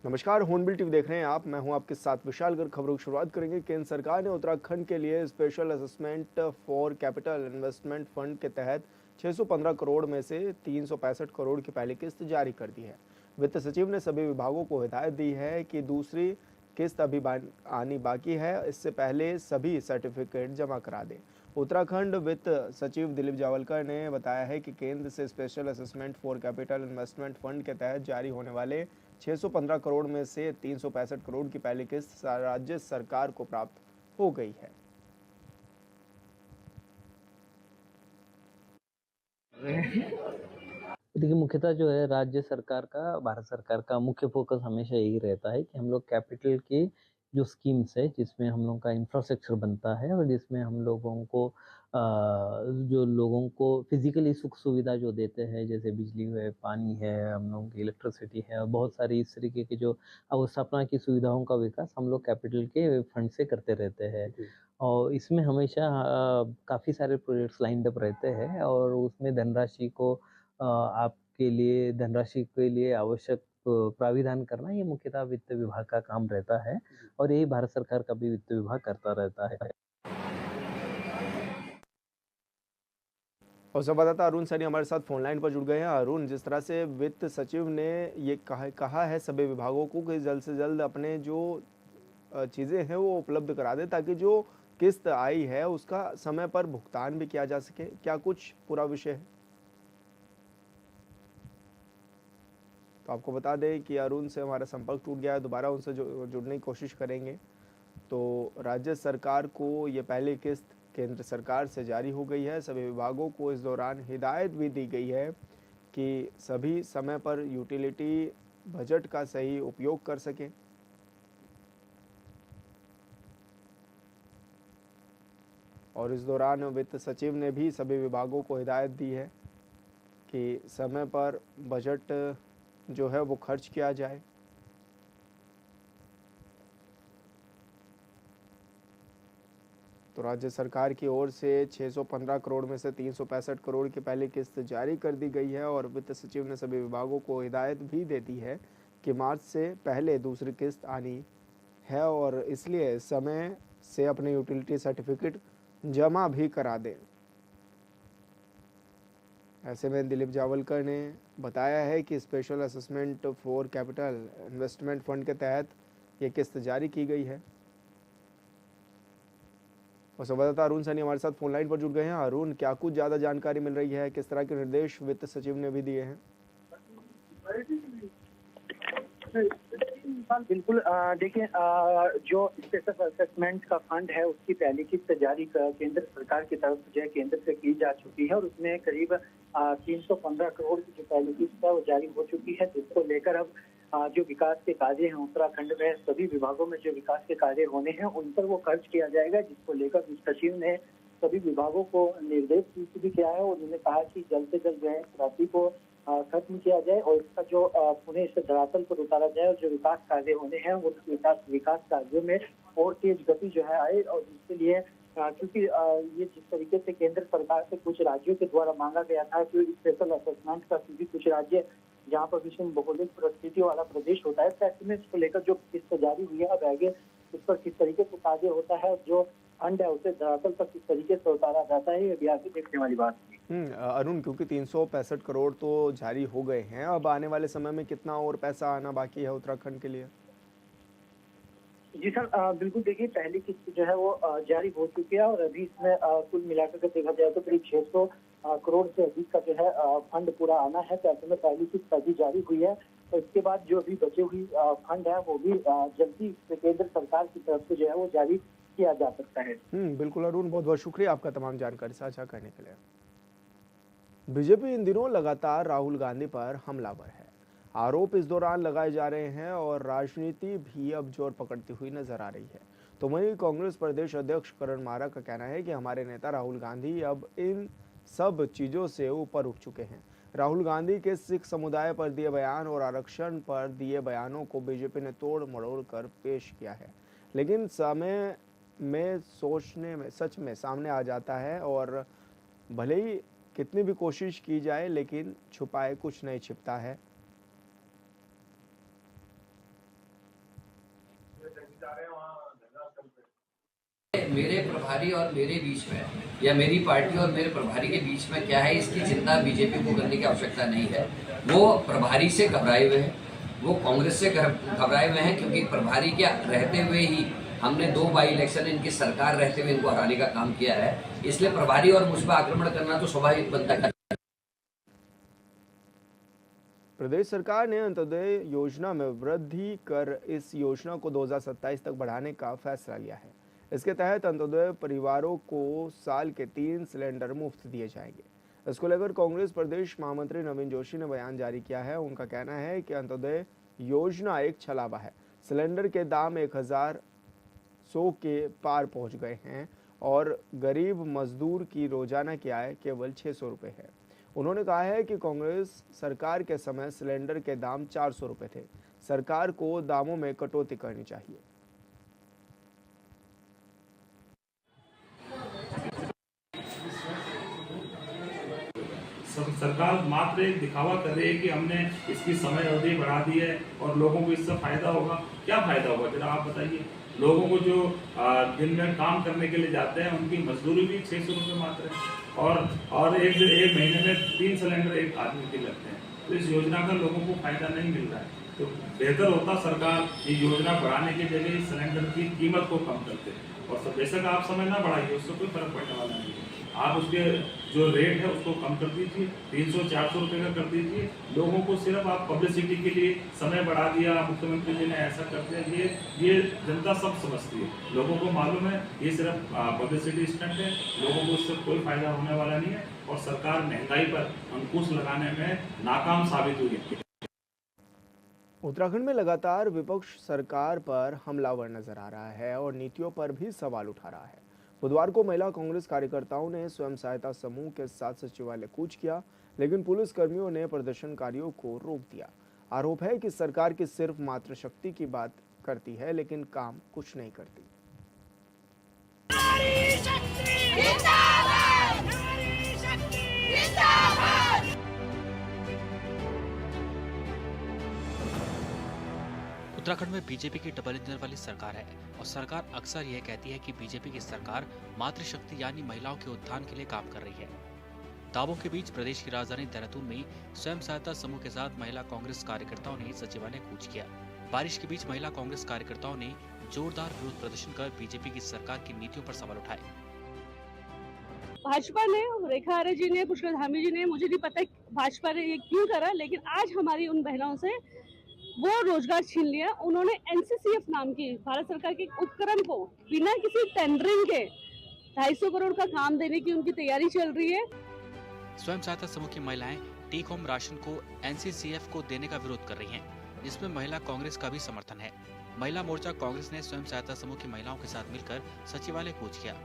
नमस्कार, hornbill TV देख रहे हैं आप। मैं हूं आपके साथ विशाल गर्ग। खबरों की शुरुआत करेंगे। केंद्र सरकार ने उत्तराखंड के लिए special assessment for capital investment fund के तहत 615 करोड़ में से 365 करोड़ की पहली किस्त जारी कर दी है। वित्त सचिव ने सभी विभागों को हिदायत दी है कि दूसरी किस्त अभी आनी बाकी है, इससे पहले सभी सर्टिफिकेट जमा करा दें। उत्तराखंड वित्त सचिव दिलीप जावलकर ने बताया है कि केंद्र से special assessment for capital investment fund के तहत जारी होने वाले 615 करोड़ में से 365 करोड़ की पहली किस्त राज्य सरकार को प्राप्त हो गई है। देखिए, मुख्यतः जो है राज्य सरकार का, भारत सरकार का मुख्य फ़ोकस हमेशा यही रहता है कि हम लोग कैपिटल की जो स्कीम्स है, जिसमें हम लोगों का इंफ्रास्ट्रक्चर बनता है और जिसमें हम लोगों को जो लोगों को फिज़िकली सुख-सुविधा जो देते हैं, जैसे बिजली है, पानी है, हम लोगों की इलेक्ट्रिसिटी है और बहुत सारी इस तरीके की जो अवस्थापना की सुविधाओं का विकास हम लोग कैपिटल के फंड से करते रहते हैं। और इसमें हमेशा काफ़ी सारे प्रोजेक्ट्स लाइन्ड अप रहते हैं और उसमें धनराशि को आपके लिए धनराशि के लिए आवश्यक प्राविधान करना ये मुख्यतः वित्त विभाग का काम रहता है और यही भारत सरकार का भी वित्त विभाग करता रहता है। और संवाददाता अरुण सैनी हमारे साथ फोन लाइन पर जुड़ गए हैं। अरुण, जिस तरह से वित्त सचिव ने ये कहा है सभी विभागों को कि जल्द से जल्द अपने जो चीज़ें हैं वो उपलब्ध करा दें, ताकि जो किस्त आई है उसका समय पर भुगतान भी किया जा सके, क्या कुछ पूरा विषय है? तो आपको बता दें कि अरुण से हमारा संपर्क टूट गया है, दोबारा उनसे जुड़ने की कोशिश करेंगे। तो राज्य सरकार को ये पहली किस्त केंद्र सरकार से जारी हो गई है। सभी विभागों को इस दौरान हिदायत भी दी गई है कि सभी समय पर यूटिलिटी बजट का सही उपयोग कर सकें। और इस दौरान वित्त सचिव ने भी सभी विभागों को हिदायत दी है कि समय पर बजट जो है वो खर्च किया जाए। तो राज्य सरकार की ओर से 615 करोड़ में से 365 करोड़ की पहली किस्त जारी कर दी गई है और वित्त सचिव ने सभी विभागों को हिदायत भी दे दी है कि मार्च से पहले दूसरी किस्त आनी है और इसलिए समय से अपने यूटिलिटी सर्टिफिकेट जमा भी करा दें। ऐसे में दिलीप जावलकर ने बताया है कि special assessment for capital investment fund के तहत ये किस्त जारी की गई है। और संवाददाता अरुण सैनी हमारे साथ फोन लाइन पर जुड़ गए हैं। अरुण, क्या कुछ ज़्यादा जानकारी मिल रही है? किस तरह के निर्देश वित्त सचिव ने भी दिए हैं? बिल्कुल। देखिए, जो स्पेशल असेसमेंट का फंड है उसकी पहली किस्त जारी केंद्र सरकार की तरफ जो है केंद्र से की जा चुकी है और उसमें करीब 315 करोड़ की जो पहली किस्त है वो जारी हो चुकी है, जिसको लेकर अब जो विकास के कार्य हैं उत्तराखंड में सभी विभागों में जो विकास के कार्य होने हैं उन पर वो खर्च किया जाएगा, जिसको लेकर वित्त सचिव ने सभी विभागों को निर्देश भी किया है और उन्होंने कहा कि जल्द से जल्द जो है इस राशि को खत्म किया जाए और इसका जो पुनः इसे धरातल पर उतारा जाए और जो विकास कार्य होने हैं वो विकास कार्यों में और तेज गति जो है आए। और जिसके लिए क्योंकि ये जिस तरीके से केंद्र सरकार से कुछ राज्यों के द्वारा मांगा गया था कि स्पेशल असेसमेंट का, क्योंकि कुछ राज्य जहाँ पर विषम भौगोलिक परिस्थिति वाला प्रदेश होता है, तो ऐसे में इसको लेकर जो किस्त जारी हुई है अब आगे उस पर किस तरीके से कार्य होता है, जो फंड है उसे धरातल पर किस तरीके से उतारा जाता है, ये भी आगे देखने वाली बात है। अरुण, क्योंकि 365 करोड़ तो जारी हो गए हैं, अब आने वाले समय में कितना और पैसा आना बाकी है उत्तराखंड के लिए? जी सर, बिल्कुल। देखिए, पहली किस्त जो है वो जारी हो चुकी है और अभी इसमें कुल मिलाकर के देखा जाए तो करीब 600 करोड़ से अधिक का जो है फंड पूरा आना है। तो ऐसे में पहली किस्त अभी जारी हुई है और इसके बाद जो अभी बचे हुई फंड है वो भी जल्दी से केंद्र सरकार की तरफ से जो है वो जारी किया जा सकता है। बिल्कुल अरुण, बहुत बहुत शुक्रिया आपका तमाम जानकारी साझा करने के लिए। बीजेपी इन दिनों लगातार राहुल गांधी पर हमलावर है। आरोप इस दौरान लगाए जा रहे हैं और राजनीति भी अब जोर पकड़ती हुई नजर आ रही है। तो वहीं कांग्रेस प्रदेश अध्यक्ष करण मारा का कहना है कि हमारे नेता राहुल गांधी अब इन सब चीजों से ऊपर उठ चुके हैं। राहुल गांधी के सिख समुदाय पर दिए बयान और आरक्षण पर दिए बयानों को बीजेपी ने तोड़ मरोड़ कर पेश किया है, लेकिन समय में सोचने में सच में सामने आ जाता है और भले ही कितनी भी कोशिश की जाए लेकिन छुपाए कुछ नहीं छिपता है। मेरे प्रभारी और मेरे बीच में या मेरी पार्टी और मेरे प्रभारी के बीच में क्या है, इसकी चिंता बीजेपी को करने की आवश्यकता नहीं है। वो प्रभारी से घबराए हुए हैं, वो कांग्रेस से घबराए हुए हैं, क्योंकि प्रभारी क्या रहते हुए ही हमने 2 बाई इलेक्शन इनकी सरकार रहते हुए इनको हराने का काम किया है। इसलिए प्रभारी और मुझ पर आक्रमण करना तो स्वाभाविक बनता है। प्रदेश सरकार ने अंत्योदय योजना में वृद्धि कर इस योजना को 2027 तक बढ़ाने का फैसला लिया है। इसके तहत अंत्योदय परिवारों को साल के 3 सिलेंडर मुफ्त दिए जाएंगे। इसको लेकर कांग्रेस प्रदेश महामंत्री नवीन जोशी ने बयान जारी किया है। उनका कहना है कि अंत्योदय योजना एक छलावा है। सिलेंडर के दाम 1100 के पार पहुंच गए हैं और गरीब मजदूर की रोजाना की आय केवल 600 रुपये है। उन्होंने कहा है कि कांग्रेस सरकार के समय सिलेंडर के दाम 400 रुपये थे। सरकार को दामों में कटौती करनी चाहिए। सरकार मात्र एक दिखावा कर रही है कि हमने इसकी समय अवधि बढ़ा दी है और लोगों को इससे फायदा होगा। क्या फायदा होगा जरा आप बताइए। लोगों को जो दिन में काम करने के लिए जाते हैं उनकी मजदूरी भी 600 रुपये मात्र है और एक महीने में 3 सिलेंडर एक आदमी के लगते हैं। तो इस योजना का लोगों को फायदा नहीं मिल रहा है। तो बेहतर होता सरकार ये योजना बढ़ाने की जगह इस सिलेंडर की कीमत को कम करते और बेशक आप समय ना बढ़ाइए, उससे कोई फर्क पड़ने वाला नहीं है। आप उसके जो रेट है उसको कम कर दीजिए, 300-400 रुपये का कर दीजिए। लोगों को सिर्फ आप पब्लिसिटी के लिए समय बढ़ा दिया, मुख्यमंत्री जी ने ऐसा कर दिया, ये जनता सब समझती है। लोगों को मालूम है ये सिर्फ पब्लिसिटी स्टंट है, लोगों को इससे कोई फायदा होने वाला नहीं है और सरकार महंगाई पर अंकुश लगाने में नाकाम साबित हुई है। उत्तराखंड में लगातार विपक्ष सरकार पर हमलावर नजर आ रहा है और नीतियों पर भी सवाल उठा रहा है। बुधवार को महिला कांग्रेस कार्यकर्ताओं ने स्वयं सहायता समूह के साथ सचिवालय कूच किया, लेकिन पुलिस कर्मियों ने प्रदर्शनकारियों को रोक दिया। आरोप है कि सरकार की सिर्फ मात्र शक्ति की बात करती है, लेकिन काम कुछ नहीं करती। उत्तराखंड में बीजेपी की डबल इंजन वाली सरकार है और सरकार अक्सर यह कहती है कि बीजेपी की सरकार मातृशक्ति यानी महिलाओं के उत्थान के लिए काम कर रही है। दावों के बीच प्रदेश की राजधानी देहरादून में स्वयं सहायता समूह के साथ महिला कांग्रेस कार्यकर्ताओं ने सचिवालय कूच किया। बारिश के बीच महिला कांग्रेस कार्यकर्ताओं ने जोरदार विरोध प्रदर्शन कर बीजेपी की सरकार की नीतियों पर सवाल उठाए। भाजपा ने, रेखा आर्य जी ने, पुष्कर धामी जी ने, मुझे नहीं पता भाजपा ने ये क्यों करा, लेकिन आज हमारी उन बहनों से वो रोजगार छीन लिया। उन्होंने एनसीसीएफ नाम की भारत सरकार के उपक्रम को बिना किसी टेंडरिंग के 250 करोड़ का काम देने की उनकी तैयारी चल रही है। स्वयं सहायता समूह की महिलाएं टेक होम राशन को एनसीसीएफ को देने का विरोध कर रही हैं, जिसमें महिला कांग्रेस का भी समर्थन है। महिला मोर्चा कांग्रेस ने स्वयं सहायता समूह की महिलाओं के साथ मिलकर सचिवालय कूच किया।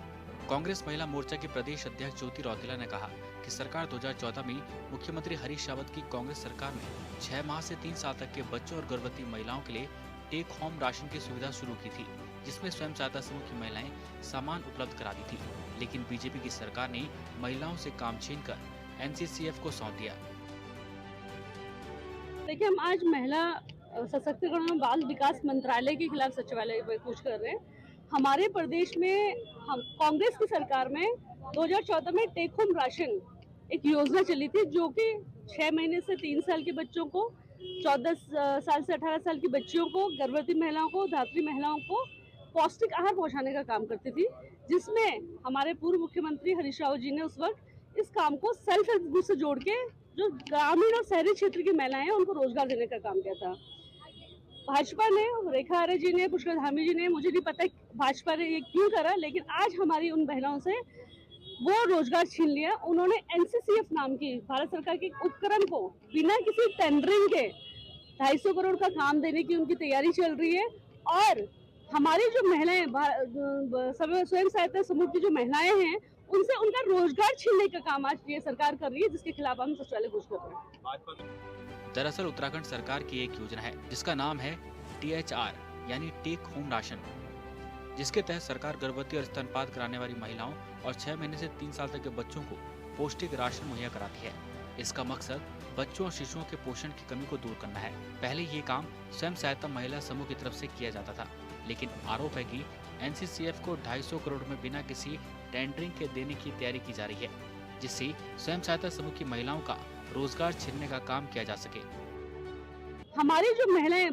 कांग्रेस महिला मोर्चा के प्रदेश अध्यक्ष ज्योति रौतेला ने कहा कि सरकार 2014 में मुख्यमंत्री हरीश रावत की कांग्रेस सरकार में 6 माह से 3 साल तक के बच्चों और गर्भवती महिलाओं के लिए टेक होम राशन की सुविधा शुरू की थी, जिसमें स्वयं सहायता समूह की महिलाएं सामान उपलब्ध करा दी थी। लेकिन बीजेपी की सरकार ने महिलाओं से काम छीनकर एनसीसीएफ को सौंप दिया। देखिए, हम आज महिला सशक्तिकरण और बाल विकास मंत्रालय के खिलाफ सचिवालय में कूच कर रहे हैं। हमारे प्रदेश में हम कांग्रेस की सरकार में 2014 में टेक होम राशन एक योजना चली थी, जो कि 6 महीने से 3 साल के बच्चों को, 14 साल से 18 साल की बच्चियों को, गर्भवती महिलाओं को, धात्री महिलाओं को पौष्टिक आहार पहुंचाने का काम करती थी, जिसमें हमारे पूर्व मुख्यमंत्री हरीश रावत जी ने उस वक्त इस काम को सेल्फ हेल्प ग्रुप से जोड़ के जो ग्रामीण और शहरी क्षेत्र की महिलाएं हैं उनको रोजगार देने का काम किया था। भाजपा ने, रेखा आर्य जी ने, पुष्कर धामी जी ने, मुझे नहीं पता भाजपा ने ये क्यों करा, लेकिन आज हमारी उन बहनों से वो रोजगार छीन लिया। उन्होंने एनसीसीएफ नाम की भारत सरकार के उपक्रम को बिना किसी टेंडरिंग के 250 करोड़ का काम देने की उनकी तैयारी चल रही है और हमारी जो महिलाएं, स्वयं सहायता समूह की जो महिलाएं हैं, उनसे उनका रोजगार छीनने का काम आज ये सरकार कर रही है, जिसके खिलाफ हम सचिवालय कूच कर रहे हैं। दरअसल उत्तराखंड सरकार की एक योजना है जिसका नाम है THR यानी टेक होम राशन, जिसके तहत सरकार गर्भवती और स्तनपान कराने वाली महिलाओं और 6 महीने से 3 साल तक के बच्चों को पौष्टिक राशन मुहैया कराती है। इसका मकसद बच्चों और शिशुओं के पोषण की कमी को दूर करना है। पहले ये काम स्वयं सहायता महिला समूह की तरफ से किया जाता था, लेकिन आरोप है कि एनसीसीएफ को 250 करोड़ में बिना किसी टेंडरिंग के देने की तैयारी की जा रही है, जिससे स्वयं सहायता समूह की महिलाओं का रोजगार छीनने का काम किया जा सके। हमारी जो महिलाएं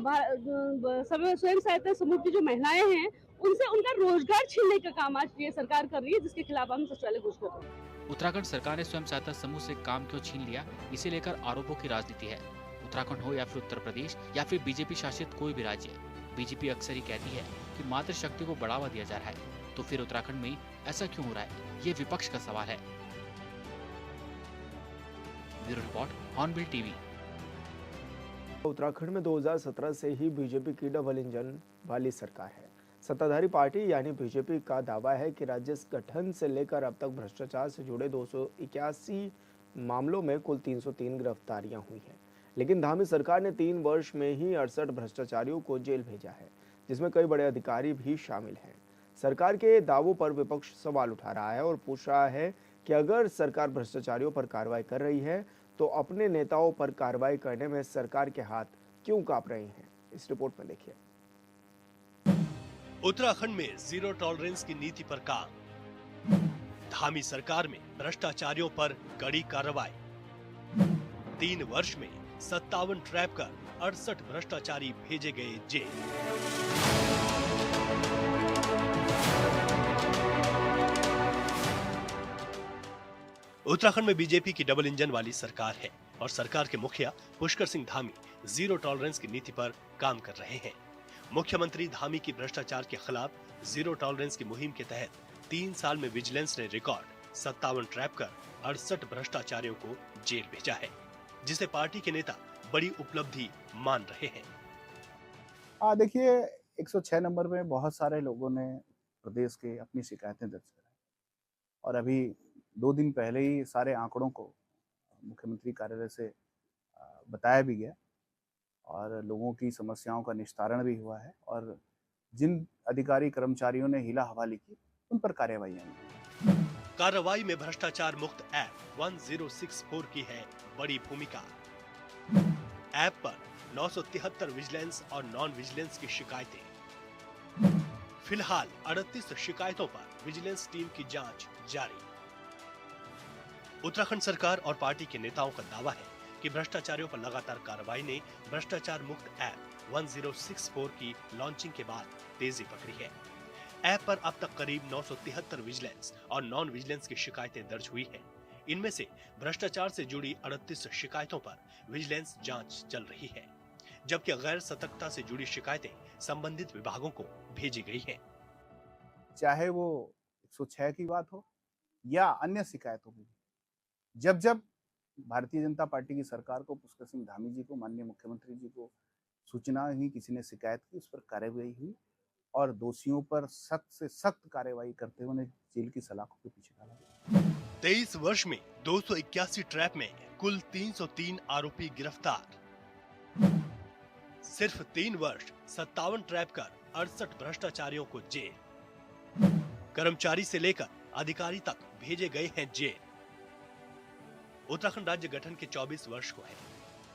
स्वयं सहायता समूह की जो महिलाएं हैं, उनसे उनका रोजगार छीनने का काम आज ये सरकार कर रही है, जिसके खिलाफ हम सचिवालय घोषित कर रहे हैं। उत्तराखंड सरकार ने स्वयं सहायता समूह से काम क्यों छीन लिया, इसे लेकर आरोपों की राजनीति है। उत्तराखंड हो या फिर उत्तर प्रदेश या फिर बीजेपी शासित कोई भी राज्य, बीजेपी अक्सर ही कहती है कि मातृशक्ति को बढ़ावा दिया जा रहा है, तो फिर उत्तराखंड में ऐसा क्यों हो रहा है, ये विपक्ष का सवाल है। Bureau report, hornbill TV. Uttarakhand में 2017 से ही बीजेपी की डबल इंजन वाली सरकार है। सत्ताधारी पार्टी यानी बीजेपी का दावा है कि राज्य गठन से लेकर अब तक भ्रष्टाचार से जुड़े 281 मामलों में कुल 303 गिरफ्तारियां हुई हैं। लेकिन धामी सरकार ने 3 वर्ष में ही 68 भ्रष्टाचारियों को जेल भेजा है, जिसमें कई बड़े अधिकारी भी शामिल हैं। सरकार के दावों पर विपक्ष सवाल उठा रहा है और पूछ रहा है कि अगर सरकार भ्रष्टाचारियों पर कार्रवाई कर रही है तो अपने नेताओं पर कार्रवाई करने में सरकार के हाथ क्यों कांप रहे हैं। इस रिपोर्ट में देखिए। उत्तराखंड में जीरो टॉलरेंस की नीति पर काम। धामी सरकार में भ्रष्टाचारियों पर कड़ी कार्रवाई। 3 वर्ष में 57 ट्रैप कर 68 भ्रष्टाचारी भेजे गए जेल। उत्तराखंड में बीजेपी की डबल इंजन वाली सरकार है और सरकार के मुखिया पुष्कर सिंह धामी जीरो टॉलरेंस की नीति पर काम कर रहे हैं। मुख्यमंत्री धामी की भ्रष्टाचार के खिलाफ जीरो टॉलरेंस की मुहिम के तहत 3 साल में विजिलेंस ने रिकॉर्ड 57 ट्रैप कर 68 भ्रष्टाचारियों को जेल भेजा है, जिसे पार्टी के नेता बड़ी उपलब्धि मान रहे हैं। देखिए 106 नंबर में बहुत सारे लोगों ने प्रदेश के अपनी शिकायतें दर्ज कराई और अभी 2 दिन पहले ही सारे आंकड़ों को मुख्यमंत्री कार्यालय से बताया भी गया और लोगों की समस्याओं का निस्तारण भी हुआ है और जिन अधिकारी कर्मचारियों ने हिला हवाली की उन पर कार्रवाई हुई। कार्रवाई में भ्रष्टाचार मुक्त ऐप 1064 की है बड़ी भूमिका। ऐप पर 973 विजिलेंस और नॉन विजिलेंस की शिकायतें। फिलहाल 38 शिकायतों पर विजिलेंस टीम की जांच जारी। उत्तराखंड सरकार और पार्टी के नेताओं का दावा है कि भ्रष्टाचारियों पर लगातार कार्रवाई ने भ्रष्टाचार मुक्त ऐप 1064 की लॉन्चिंग के बाद तेजी पकड़ी है। ऐप पर अब तक करीब 973 विजिलेंस और नॉन विजिलेंस की शिकायतें दर्ज हुई हैं। इनमें से भ्रष्टाचार से जुड़ी 38 शिकायतों पर विजिलेंस जांच चल रही है, जबकि गैर सतर्कता से जुड़ी शिकायतें संबंधित विभागों को भेजी गई हैं। चाहे वो 106 की बात हो या अन्य शिकायतों की, जब जब भारतीय जनता पार्टी की सरकार को, पुष्कर सिंह धामी जी को, माननीय मुख्यमंत्री जी को सूचना हुई, किसी ने शिकायत की, उस पर कार्रवाई हुई और दोषियों पर सख्त से सख्त कार्रवाई करते हुए उन्हें जेल की सलाखों के पीछे डाला। 23 वर्ष में 281 ट्रैप में कुल 303 आरोपी गिरफ्तार। सिर्फ 3 वर्ष 57 ट्रैप कर 68 भ्रष्टाचारियों को जेल। कर्मचारी से लेकर अधिकारी तक भेजे गए हैं जेल। उत्तराखंड राज्य गठन के 24 वर्ष को है।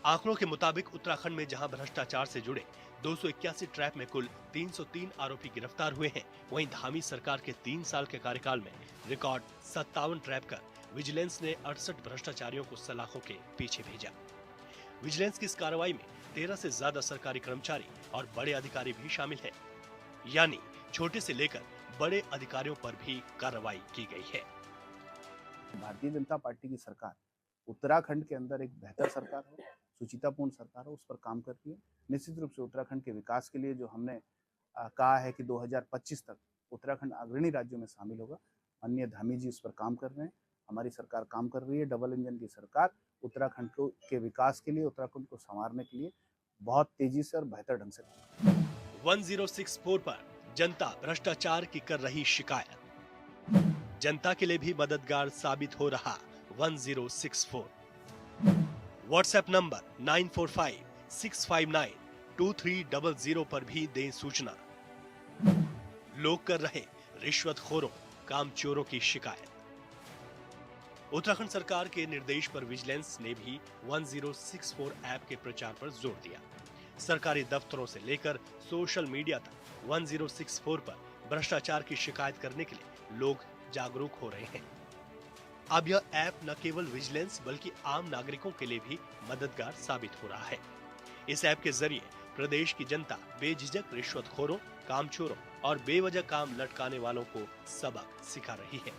आंकड़ों के मुताबिक उत्तराखंड में जहां भ्रष्टाचार से जुड़े 281 ट्रैप में कुल 303 आरोपी गिरफ्तार हुए हैं, वहीं धामी सरकार के 3 साल के कार्यकाल में रिकॉर्ड 57 ट्रैप कर विजिलेंस ने 68 भ्रष्टाचारियों को सलाखों के पीछे भेजा। विजिलेंस की इस कार्रवाई में 13 से ज्यादा सरकारी कर्मचारी और बड़े अधिकारी भी शामिल हैं, यानी छोटे से लेकर बड़े अधिकारियों पर भी कार्रवाई की गई है। भारतीय जनता पार्टी की सरकार उत्तराखंड के अंदर एक बेहतर सरकार हो, सुचितापूर्ण सरकार हो, उस पर काम करती है। निश्चित रूप से उत्तराखंड के विकास के लिए जो हमने कहा है कि 2025 तक उत्तराखंड अग्रणी राज्यों में शामिल होगा, माननीय धामी जी उस पर काम कर रहे हैं। हमारी सरकार काम कर रही है। डबल इंजन की सरकार उत्तराखंड के विकास के लिए, उत्तराखंड को संवारने के लिए बहुत तेजी से और बेहतर ढंग से 1064 पर जनता भ्रष्टाचार की कर रही शिकायत। जनता के लिए भी मददगार साबित हो रहा 1064। व्हाट्सएप नंबर 9456592300 पर भी दें सूचना। लोग कर रहे रिश्वतखोरों, कामचोरों की शिकायत। उत्तराखंड सरकार के निर्देश पर विजिलेंस ने भी 1064 ऐप के प्रचार पर जोर दिया। सरकारी दफ्तरों से लेकर सोशल मीडिया तक 1064 पर भ्रष्टाचार की शिकायत करने के लिए लोग जागरूक हो रहे हैं। अब यह ऐप न केवल विजिलेंस बल्कि आम नागरिकों के लिए भी मददगार साबित हो रहा है। इस ऐप के जरिए प्रदेश की जनता बेझिझक रिश्वतखोरों, कामचोरों और बेवजह काम लटकाने वालों को सबक सिखा रही है।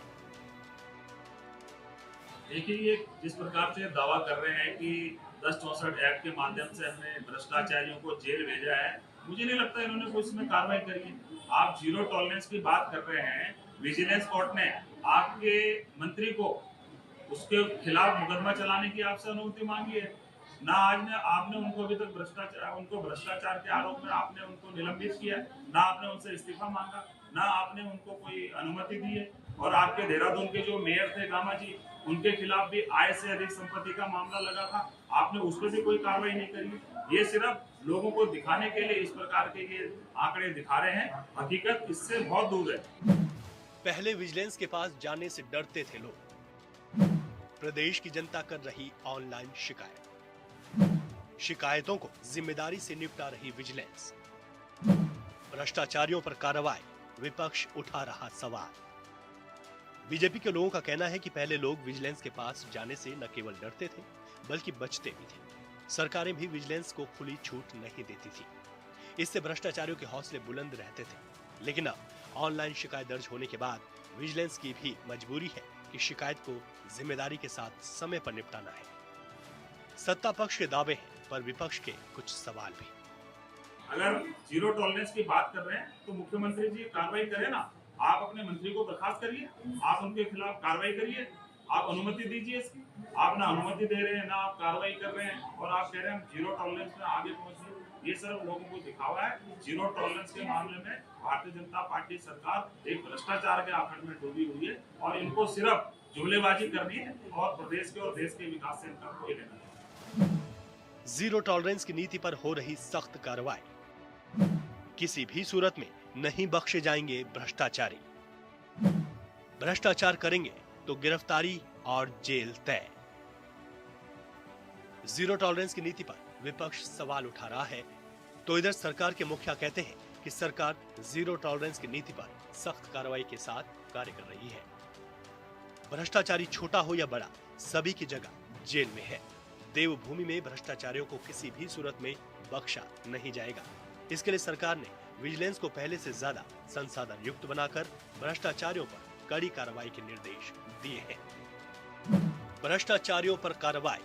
देखिए, ये जिस प्रकार से दावा कर रहे हैं कि 1064 एक्ट के माध्यम से हमने भ्रष्टाचारियों को जेल भेजा है, मुझे नहीं लगता इन्होंने कोई इसमें कार्रवाई करी है। आप जीरो टॉलरेंस की बात कर रहे हैं, विजिलेंस कोर्ट ने आपके मंत्री को उसके खिलाफ मुकदमा चलाने की आपसे अनुमति मांगी है। ना आपने उनको अभी तक भ्रष्टाचार के आरोप में आपने उनको निलंबित किया, ना आपने उनसे इस्तीफा मांगा, ना आपने उनको कोई अनुमति दी है। और आपके देहरादून के जो मेयर थे गामा जी, उनके खिलाफ भी आय से अधिक संपत्ति का मामला लगा था, आपने उस पर भी कोई कार्रवाई नहीं करी। ये सिर्फ लोगों को दिखाने के लिए इस प्रकार के ये आंकड़े दिखा रहे हैं, हकीकत इससे बहुत दूर है। पहले विजिलेंस के पास जाने से डरते थे लोग। प्रदेश की जनता कर रही ऑनलाइन शिकायतों को जिम्मेदारी से निपटा रही विजिलेंस। भ्रष्टाचारियों पर कार्रवाई, विपक्ष उठा रहा सवाल। बीजेपी के लोगों का कहना है कि पहले लोग विजिलेंस के पास जाने से न केवल डरते थे बल्कि बचते भी थे। सरकारें भी विजिलेंस को खुली छूट नहीं देती थी। इससे भ्रष्टाचारियों के हौसले बुलंद रहते थे। लेकिन अब ऑनलाइन शिकायत दर्ज होने के बाद विजिलेंस की भी मजबूरी है कि शिकायत को जिम्मेदारी के साथ समय पर निपटाना है। सत्ता पक्ष के दावे हैं पर विपक्ष के कुछ सवाल भी। अगर जीरो टॉलरेंस की बात कर रहे हैं तो मुख्यमंत्री जी कार्रवाई करें ना। आप अपने मंत्री को बर्खास्त करिए, आप उनके खिलाफ कार्रवाई करिए, आप अनुमति दीजिए इसकी। आप ना अनुमति दे रहे हैं, ना आप कार्रवाई कर रहे हैं, और आप कह रहे हैं जीरो टॉलरेंस में आगे पहुंचिए। ये सिर्फ लोगों को दिखावा है। जीरो टॉलरेंस के मामले में भारतीय जनता पार्टी सरकार एक भ्रष्टाचार के आखड़ में डूबी हुई है और इनको सिर्फ जुमलेबाजी करनी है और प्रदेश के और देश के विकास से इनका कोई लेना नहीं। जीरो टॉलरेंस की नीति पर हो रही सख्त कार्रवाई। किसी भी सूरत में नहीं बख्शे जाएंगे भ्रष्टाचारी। भ्रष्टाचार करेंगे तो गिरफ्तारी और जेल तय। जीरो टॉलरेंस की नीति पर विपक्ष सवाल उठा रहा है तो इधर सरकार के मुखिया कहते हैं कि सरकार जीरो टॉलरेंस की नीति पर सख्त कार्रवाई के साथ कार्य कर रही है। भ्रष्टाचारी छोटा हो या बड़ा, सभी की जगह जेल में है। देवभूमि में भ्रष्टाचारियों को किसी भी सूरत में बख्शा नहीं जाएगा। इसके लिए सरकार ने विजिलेंस को पहले से ज्यादा संसाधन युक्त बनाकर भ्रष्टाचारियों पर कड़ी कार्रवाई के निर्देश दिए हैं। भ्रष्टाचारियों पर कार्रवाई।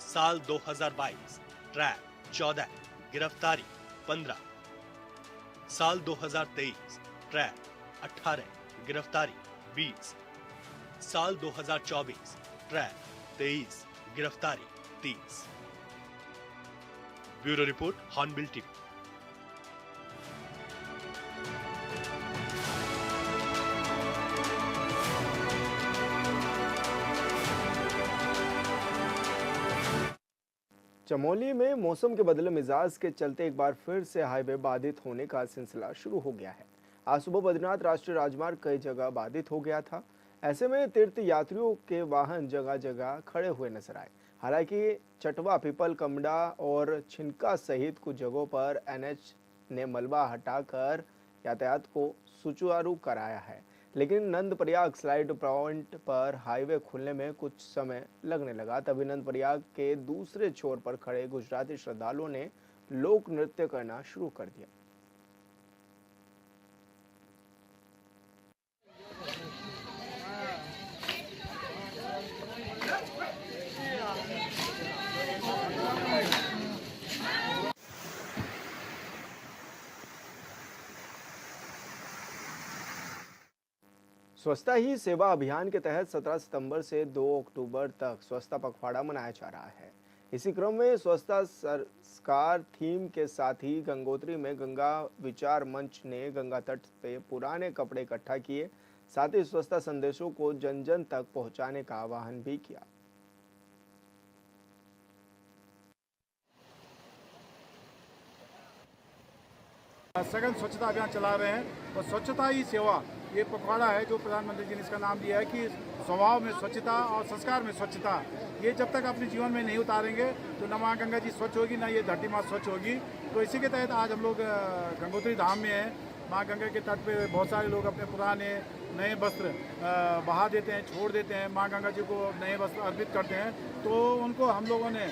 साल 2022 ट्रैप 14, गिरफ्तारी 15। साल 2023 ट्रैप 18, गिरफ्तारी 20। साल 2024 ट्रैप 23, गिरफ्तारी 30। Bureau report, hornbill TV. Chamoli में मौसम के बदले मिजाज के चलते एक बार फिर से हाईवे बाधित होने का सिलसिला शुरू हो गया है। आज सुबह बद्रीनाथ राष्ट्रीय राजमार्ग कई जगह बाधित हो गया था। ऐसे में तीर्थ यात्रियों के वाहन जगह जगह खड़े हुए नजर आए। हालांकि चटवा, पीपल, कमडा और छिनका सहित कुछ जगहों पर एनएच ने मलबा हटाकर यातायात को सुचारू कराया है, लेकिन नंदप्रयाग स्लाइड पॉइंट पर हाईवे खुलने में कुछ समय लगने लगा। तभी नंदप्रयाग के दूसरे छोर पर खड़े गुजराती श्रद्धालुओं ने लोक नृत्य करना शुरू कर दिया। स्वच्छता ही सेवा अभियान के तहत 17 सितंबर से 2 अक्टूबर तक स्वच्छता पखवाड़ा मनाया जा रहा है। इसी क्रम में स्वच्छता संस्कार थीम के साथ ही गंगोत्री में गंगा विचार मंच ने गंगा तट पे पुराने कपड़े इकट्ठा किए। साथ ही स्वच्छता संदेशों को जन जन तक पहुंचाने का आह्वान भी किया। सघन स्वच्छता अभियान चला रहे हैं और स्वच्छता ही सेवा ये पखवाड़ा है जो प्रधानमंत्री जी ने इसका नाम दिया है कि स्वभाव में स्वच्छता और संस्कार में स्वच्छता, ये जब तक अपने जीवन में नहीं उतारेंगे तो न माँ गंगा जी स्वच्छ होगी, ना ये धरती माँ स्वच्छ होगी। तो इसी के तहत आज हम लोग गंगोत्री धाम में हैं। माँ गंगा के तट पे बहुत सारे लोग अपने पुराने नए वस्त्र बहा देते हैं, छोड़ देते हैं, माँ गंगा जी को नए वस्त्र अर्पित करते हैं। तो उनको हम लोगों ने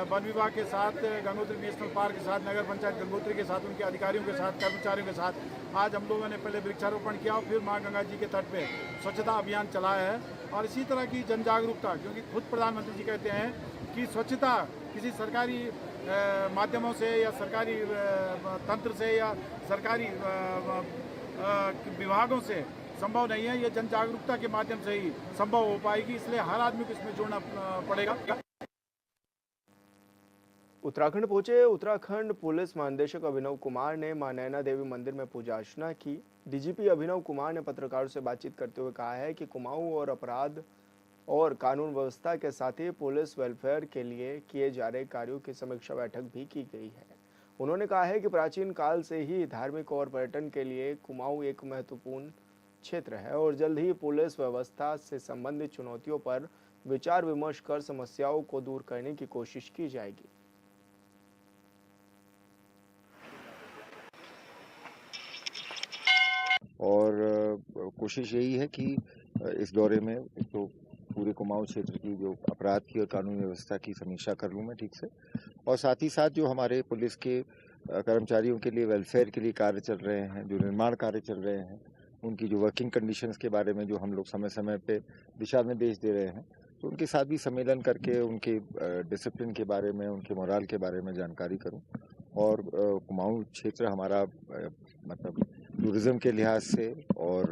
वन विभाग के साथ, गंगोत्री नेशनल पार्क के साथ, नगर पंचायत गंगोत्री के साथ, उनके अधिकारियों के साथ, कर्मचारियों के साथ आज हम लोगों ने पहले वृक्षारोपण किया और फिर माँ गंगा जी के तट पे स्वच्छता अभियान चलाया है। और इसी तरह की जन जागरूकता, क्योंकि खुद प्रधानमंत्री जी कहते हैं कि स्वच्छता किसी सरकारी माध्यमों से या सरकारी तंत्र से या सरकारी विभागों से संभव नहीं है, ये जन जागरूकता के माध्यम से ही संभव हो पाएगी। इसलिए हर आदमी को इसमें जुड़ना पड़ेगा। उत्तराखंड पहुंचे उत्तराखंड पुलिस महानिदेशक अभिनव कुमार ने मां नैना देवी मंदिर में पूजा अर्चना की। डीजीपी अभिनव कुमार ने पत्रकारों से बातचीत करते हुए कहा है कि कुमाऊं और अपराध और कानून व्यवस्था के साथ ही पुलिस वेलफेयर के लिए किए जा रहे कार्यों की समीक्षा बैठक भी की गई है। उन्होंने कहा है कि प्राचीन काल से ही धार्मिक और पर्यटन के लिए कुमाऊं एक महत्वपूर्ण क्षेत्र है और जल्द ही पुलिस व्यवस्था से संबंधित चुनौतियों पर विचार विमर्श कर समस्याओं को दूर करने की कोशिश की जाएगी। और कोशिश यही है कि इस दौरे में तो पूरे कुमाऊं क्षेत्र की जो अपराध की और कानून व्यवस्था की समीक्षा कर लूँ मैं ठीक से, और साथ ही साथ जो हमारे पुलिस के कर्मचारियों के लिए वेलफेयर के लिए कार्य चल रहे हैं, जो निर्माण कार्य चल रहे हैं, उनकी जो वर्किंग कंडीशंस के बारे में जो हम लोग समय समय पे दिशा निर्देश दे रहे हैं, तो उनके साथ भी सम्मेलन करके उनके डिसिप्लिन के बारे में, उनके मोराल के बारे में जानकारी करूं। और कुमाऊं क्षेत्र हमारा मतलब टूरिज्म के लिहाज से और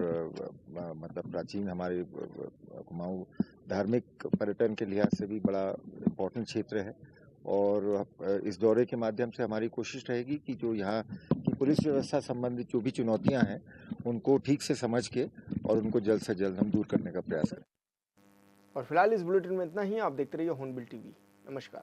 मतलब प्राचीन हमारे कुमाऊं धार्मिक पर्यटन के लिहाज से भी बड़ा इम्पोर्टेंट क्षेत्र है। और इस दौरे के माध्यम से हमारी कोशिश रहेगी कि जो यहाँ की पुलिस व्यवस्था संबंधित जो भी चुनौतियां हैं उनको ठीक से समझ के और उनको जल्द से जल्द हम दूर करने का प्रयास करें। और फिलहाल इस बुलेटिन में इतना ही। आप देखते रहिए हॉर्नबिल टीवी। नमस्कार।